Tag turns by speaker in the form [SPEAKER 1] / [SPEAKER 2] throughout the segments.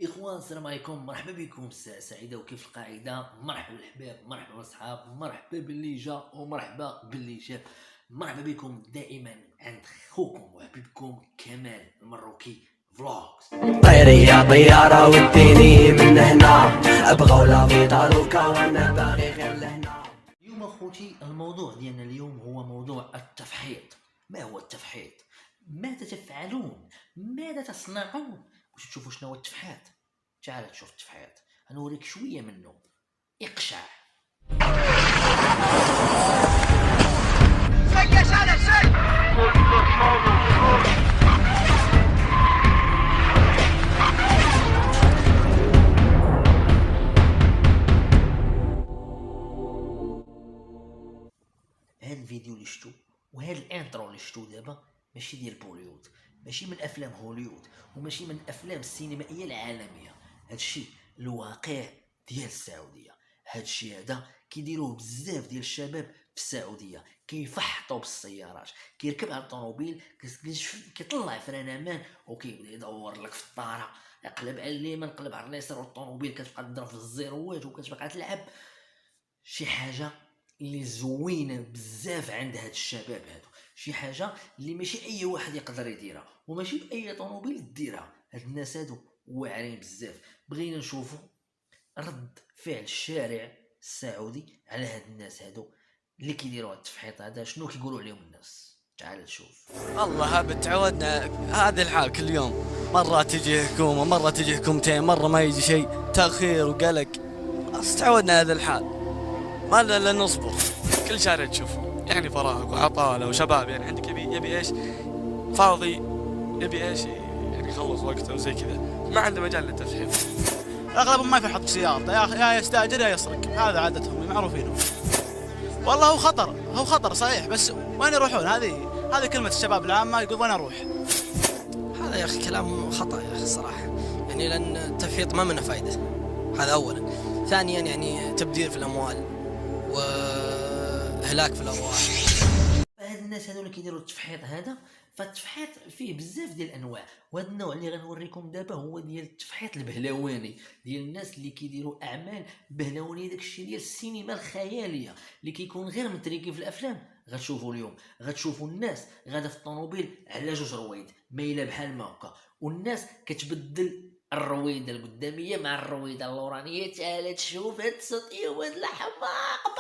[SPEAKER 1] اخوان السلام عليكم، مرحبا بكم. الساعة سعيدة وكيف القاعدة. مرحبا بالحباب، مرحبا بالصحاب، مرحبا باللي جا ومرحبا باللي شاف. مرحبا بكم دائما عند خوكم وحبيبكم كمال المروكي فلوجز.
[SPEAKER 2] طيري يا طيارة وديني من هنا، ابغى ولا في طاروكا وانا باغي غير لهنا.
[SPEAKER 1] اليوم اخوتي الموضوع ديالنا اليوم هو موضوع التفحيط. ما هو التفحيط؟ ماذا تفعلون؟ ماذا تصنعون باش تشوفوا شنو هو التفحيط؟ تعال تشوف التفحيط، غنوريك شويه منه. اقشع. هذا الفيديو اللي شفتو وهذا الانترو اللي شفتو دابا ماشي ديال بوليوود، ماشي من افلام هوليوود وماشي من افلام السينمائيه العالميه. هادشي الواقع ديال السعوديه. هادشي هذا كيديروه بزاف ديال الشباب في السعوديه، كيفحطوا بالسيارات، كيركب على الطوموبيل، كيطلع فران امان وكيبدا يدور لك في الطاره، يقلب على اليمين يقلب على اليسار، والطوموبيل كتبقى تضرب في الزيروات وكتبقى تلعب. شي حاجه اللي زوينه بزاف عند هاد الشباب هادو، شي حاجه اللي ماشي اي واحد يقدر يديرها وماشي باي طوموبيل ديرها. هاد الناس هادو واعرين بزاف. بغينا نشوفوا رد فعل الشارع السعودي على هاد الناس هادو اللي كيديروا هاد التفحيط هذا. شنو كيقولوا عليهم الناس؟ تعال نشوف.
[SPEAKER 3] الله تعودنا هذا الحال كل يوم، مرة تجي حكومة، مرة تجي حكومتين، مرة ما يجي شيء، تأخير وقلق. خلاص تعودنا هذا الحال، ما لنا نصبر. كل شارع تشوف يعني فراغ وعطالة وشباب، يعني عندك يبي ايش؟ فاضي، يبي ايش؟ يعني يخلص وقته وزي كذا، ما عنده مجال للتفحيط.
[SPEAKER 4] اغلبهم ما يفحط بسيارته، يا يستاجر يا يسرق، هذا عادتهم معروفين. والله هو خطر صحيح، بس وين يروحون؟ هذه كلمة الشباب العامة، يقول وين اروح؟
[SPEAKER 5] هذا يا اخي كلام خطأ يا اخي الصراحة، يعني لأن التفحيط ما منه فايدة، هذا أولا. ثانيا يعني تبذير في الأموال وإهلاك في الأرواح.
[SPEAKER 1] هاد الناس هادو اللي كيديروا التفحيط هذا، فالتفحيط فيه بزاف ديال الانواع، وهذا النوع اللي غنوريكم دابا هو ديال التفحيط البهلواني، ديال الناس اللي كيديروا اعمال بهلوانيه، داكشي ديال السينما الخياليه اللي كيكون غير متريكي في الافلام. غتشوفوا اليوم، غتشوفوا الناس غاده في الطوموبيل على جوج رويد مايله بحال ما هكا، والناس كتبدل الرويده القداميه مع الرويده اللورانيه. تعال تشوف هاد الصوت يا ولد الحماق.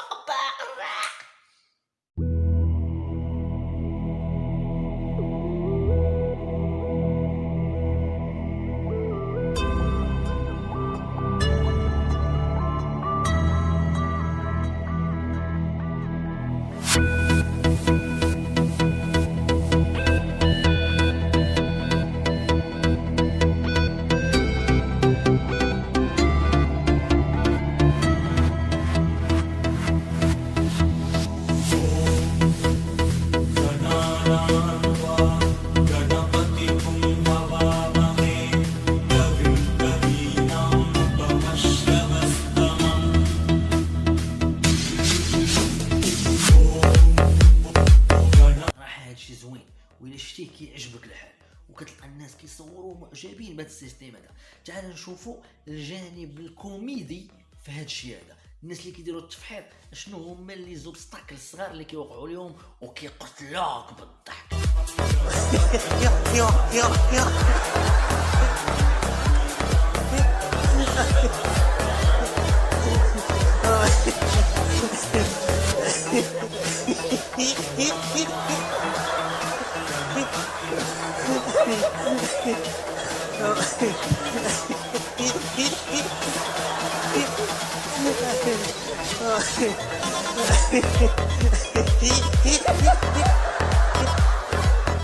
[SPEAKER 1] وإلا شتيه كيعجبك الحال وكتلقى الناس كيصوروا معجبين بهذا السيستم هذا. تعال نشوفوا الجانب الكوميدي في هذا الشيء هذا. الناس اللي كيديروا التفحيط شنو هما اللي زوبستاكل الصغار اللي كيوقعوا لهم وكيقتلوك بالضحك.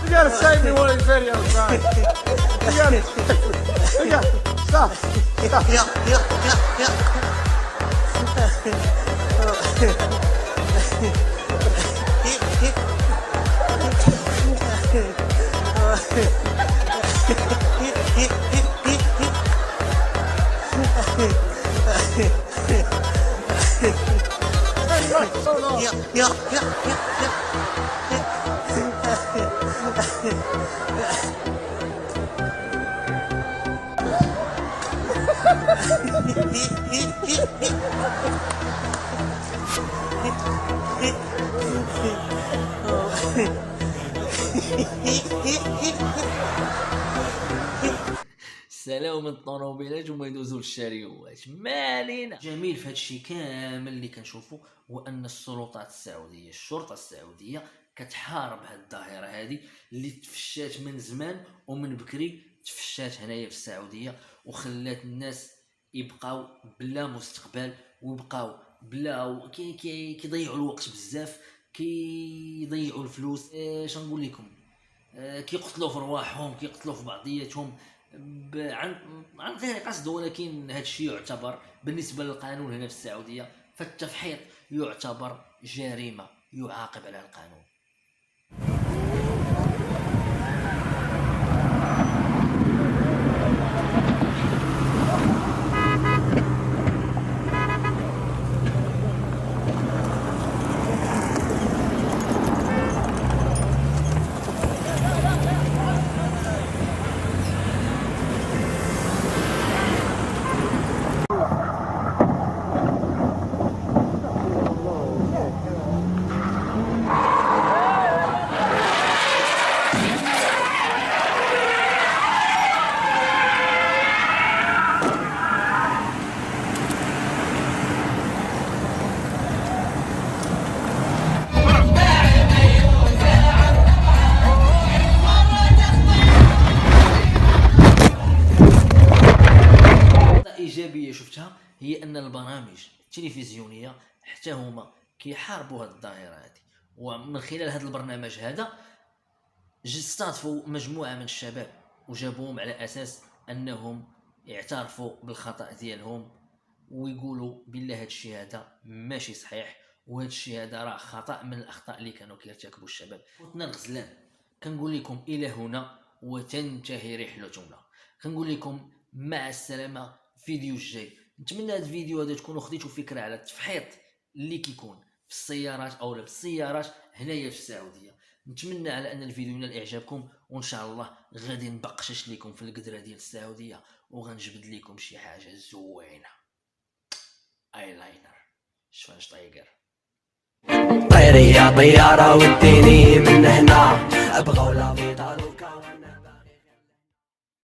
[SPEAKER 4] You gotta save me one of these videos, man. You gotta stop.
[SPEAKER 1] سلاو من الطوموبيلات وما يدوزوا للشاريوات، ما علينا. جميل في هادشي كامل اللي كنشوفوا هو ان السلطات السعوديه، الشرطه السعوديه كتحارب هاد الظاهره هذه اللي تفشات من زمان ومن بكري، تفشات هنايا في السعوديه وخلات الناس يبقاو بلا مستقبل ويبقاو بلا كيضيعوا الوقت بزاف، كيضيعوا الفلوس. اش نقول لكم، كيقتلوا في رواحهم، كيقتلوا في بعضياتهم عن غير قصد، ولكن هذا الشيء يعتبر بالنسبه للقانون هنا في السعوديه، فالتفحيط يعتبر جريمه يعاقب على القانون. ايجابيه شفتها هي ان البرامج التلفزيونيه حتى هما كيحاربوا هذه الظاهره هذه، ومن خلال هذا البرنامج هذا استضافوا مجموعه من الشباب وجابوهم على اساس انهم يعترفوا بالخطا ديالهم ويقولوا بالله هذا الشيء هذا ماشي صحيح، وهذا الشيء هذا راه خطا من الاخطاء اللي كانوا كيرتكبوا الشباب. خوتنا الغزلان، كنقول لكم الى هنا وتنتهي رحلتنا، كنقول لكم مع السلامه. فيديو الجاي نتمنى هذا الفيديو هذا تكونوا خديتوا فكره على التفحيط اللي كيكون في السيارات او بالسيارات هنايا في السعوديه. نتمنى على ان الفيديو ينال اعجابكم، وان شاء الله غادي نبقشش لكم في القدره ديال السعوديه وغنجبد لكم شي حاجه زوينه. ايلاينر شفاينشتايجر.
[SPEAKER 2] طيري يا طياره وديني من هنا، ابغى ولا في طالو